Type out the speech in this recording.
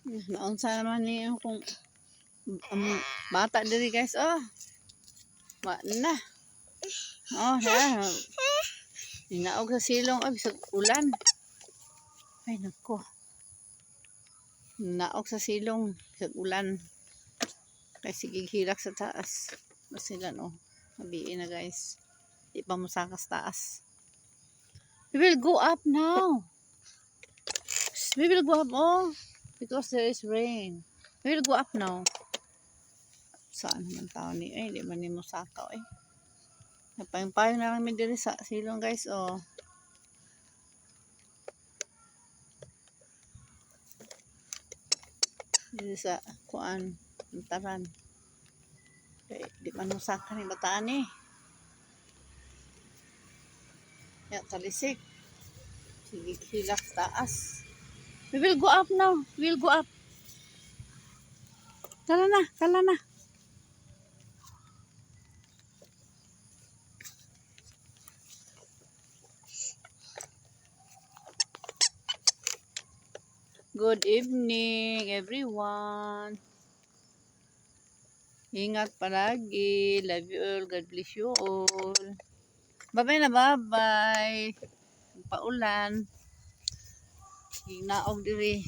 Naunsa naman niyo kung bata diri guys. Oh, wa na. Oh, ha. Inaog sa silong ay bisag ulan. Ay nako. Naog sa silong bisag ulan. Kay sige hilak sa taas. Sila no. Mabiin na guys. Di pa mo sakas taas. We will go up now. We will go up, oh, because there is rain. We will go up now. Saan naman tao ni? Ay, di man ni mo sakaw eh. Napayong-payong na lang may diri sa silong guys, oh. Diri sa kuan, antaran. Okay, di man mo saka ni bataan eh. Ya, talisik. Sige, hilak taas. We will go up now. We will go up. Tala na, tala na. Good evening, everyone. Ingat palagi. Love you all. God bless you all. Bye-bye na, bye-bye. Paulan. Hinaog diri.